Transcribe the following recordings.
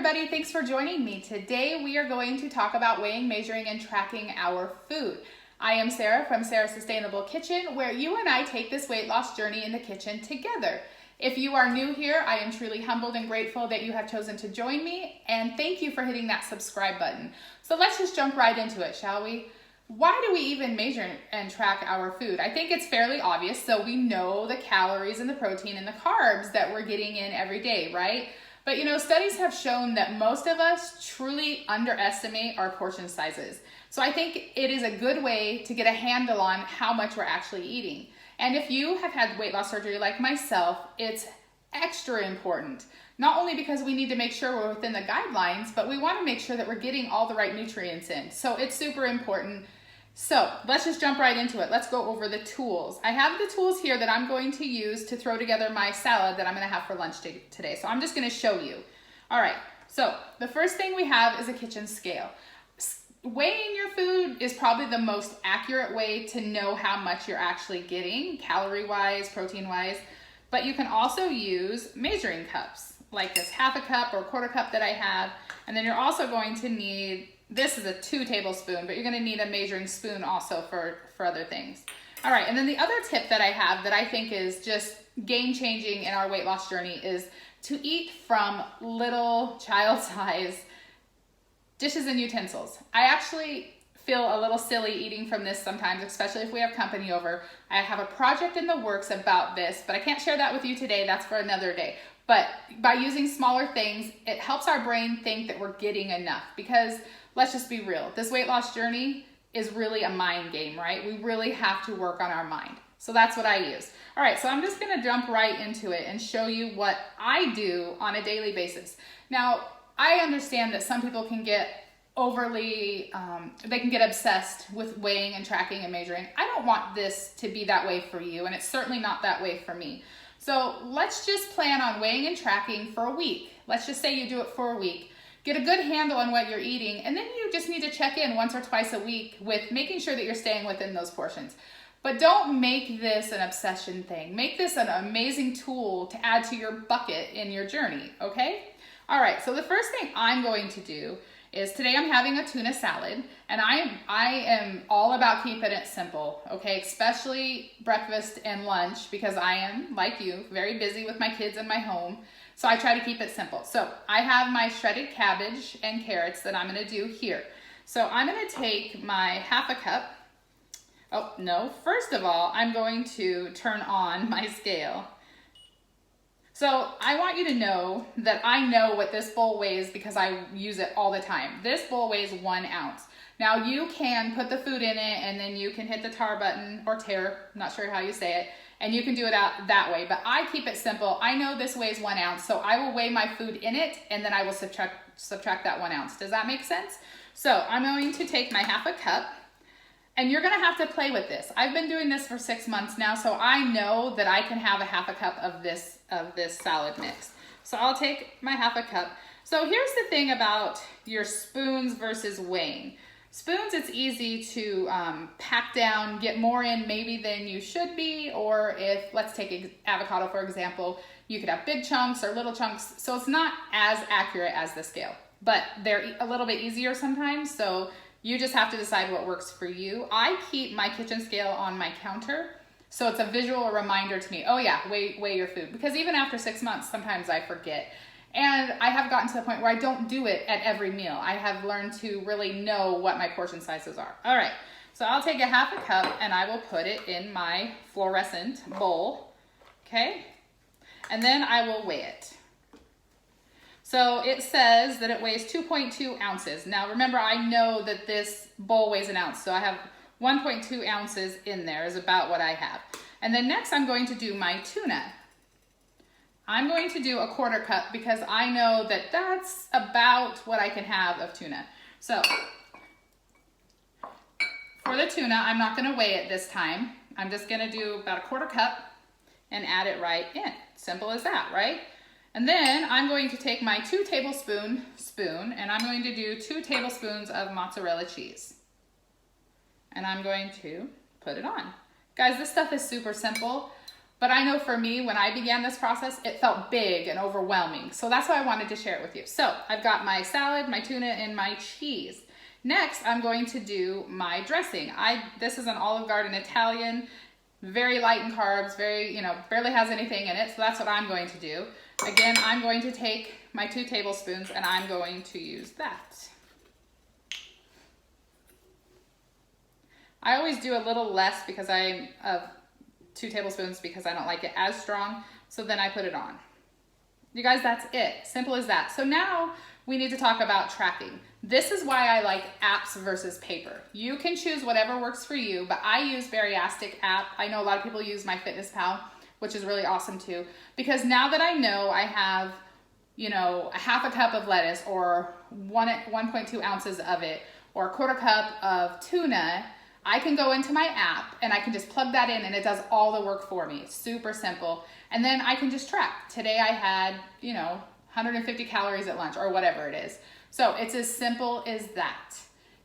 everybody, thanks for joining me. Today we are going to talk about weighing, measuring, and tracking our food. I am Sarah from Sarah's Sustainable Kitchen, where you and I take this weight loss journey in the kitchen together. If you are new here, I am truly humbled and grateful that you have chosen to join me, and thank you for hitting that subscribe button. So let's just jump right into it, shall we? Why do we even measure and track our food? I think it's fairly obvious, so we know the calories and the protein and the carbs that we're getting in every day, right? But you know, studies have shown that most of us truly underestimate our portion sizes. So I think it is a good way to get a handle on how much we're actually eating. And if you have had weight loss surgery like myself, it's extra important. Not only because we need to make sure we're within the guidelines, but we want to make sure that we're getting all the right nutrients in. So it's super important. So let's just jump right into it. Let's go over the tools. I have the tools here that I'm going to use to throw together my salad that I'm going to have for lunch today. So I'm just going to show you. All right, so the first thing we have is a kitchen scale. Weighing your food is probably the most accurate way to know how much you're actually getting, calorie-wise, protein-wise, but you can also use measuring cups, like this half a cup or quarter cup that I have, and then you're also going to need, this is a 2 tablespoon, but you're gonna need a measuring spoon also for other things. All right, and then the other tip that I have that I think is just game-changing in our weight loss journey is to eat from little child-size dishes and utensils. I actually feel a little silly eating from this sometimes, especially if we have company over. I have a project in the works about this, but I can't share that with you today. That's for another day. But by using smaller things, it helps our brain think that we're getting enough, because let's just be real. This weight loss journey is really a mind game, right? We really have to work on our mind. So that's what I use. All right, so I'm just gonna jump right into it and show you what I do on a daily basis. Now, I understand that some people can get overly, they can get obsessed with weighing and tracking and measuring. I don't want this to be that way for you, and it's certainly not that way for me. So let's just plan on weighing and tracking for a week. Let's just say you do it for a week. Get a good handle on what you're eating, and then you just need to check in once or twice a week with making sure that you're staying within those portions. But don't make this an obsession thing. Make this an amazing tool to add to your bucket in your journey, okay? All right, so the first thing I'm going to do is today I'm having a tuna salad, and I am all about keeping it simple, okay? Especially breakfast and lunch, because I am, like you, very busy with my kids in my home. So I try to keep it simple. So I have my shredded cabbage and carrots that I'm gonna do here. So I'm gonna take my half a cup. Oh, no, first of all, I'm going to turn on my scale. So I want you to know that I know what this bowl weighs because I use it all the time. This bowl weighs 1 ounce. Now you can put the food in it, and then you can hit the tar button or tear, not sure how you say it, and you can do it out that way. But I keep it simple. I know this weighs 1 ounce, so I will weigh my food in it, and then I will subtract that 1 ounce. Does that make sense? So I'm going to take my half a cup. And you're gonna have to play with this. I've been doing this for 6 months now, so I know that I can have a half a cup of this salad mix. So I'll take my half a cup. So here's the thing about your spoons versus weighing. Spoons, it's easy to pack down, get more in maybe than you should be, or if, let's take avocado for example, you could have big chunks or little chunks, so it's not as accurate as the scale. But they're a little bit easier sometimes, so you just have to decide what works for you. I keep my kitchen scale on my counter, so it's a visual reminder to me, oh yeah, weigh your food. Because even after 6 months, sometimes I forget. And I have gotten to the point where I don't do it at every meal. I have learned to really know what my portion sizes are. All right, so I'll take a half a cup and I will put it in my fluorescent bowl, okay? And then I will weigh it. So it says that it weighs 2.2 ounces. Now remember, I know that this bowl weighs 1 ounce, so I have 1.2 ounces in there is about what I have. And then next I'm going to do my tuna. I'm going to do a quarter cup because I know that that's about what I can have of tuna. So for the tuna, I'm not gonna weigh it this time. I'm just gonna do about a quarter cup and add it right in. Simple as that, right? And then I'm going to take my 2 tablespoon spoon, and I'm going to do 2 tablespoons of mozzarella cheese. And I'm going to put it on. Guys, this stuff is super simple. But I know for me, when I began this process, it felt big and overwhelming. So that's why I wanted to share it with you. So I've got my salad, my tuna, and my cheese. Next, I'm going to do my dressing. This is an Olive Garden Italian, very light in carbs, barely has anything in it. So that's what I'm going to do. Again, I'm going to take my 2 tablespoons and I'm going to use that. I always do a little less because of 2 tablespoons because I don't like it as strong. So then I put it on. You guys, that's it. Simple as that. So now we need to talk about tracking. This is why I like apps versus paper. You can choose whatever works for you, but I use Bariastic app. I know a lot of people use MyFitnessPal, which is really awesome too, because now that I know I have, a half a cup of lettuce or 1.2 ounces of it or a quarter cup of tuna, I can go into my app and I can just plug that in and it does all the work for me. It's super simple. And then I can just track. Today I had, 150 calories at lunch or whatever it is. So it's as simple as that.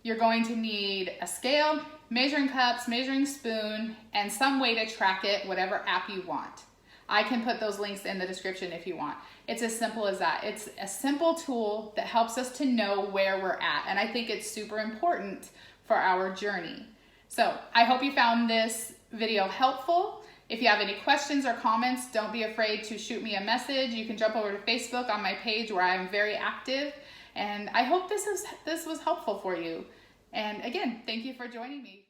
You're going to need a scale, measuring cups, measuring spoon, and some way to track it, whatever app you want. I can put those links in the description if you want. It's as simple as that. It's a simple tool that helps us to know where we're at. And I think it's super important for our journey. So I hope you found this video helpful. If you have any questions or comments, don't be afraid to shoot me a message. You can jump over to Facebook on my page where I'm very active. And I hope this was helpful for you. And again, thank you for joining me.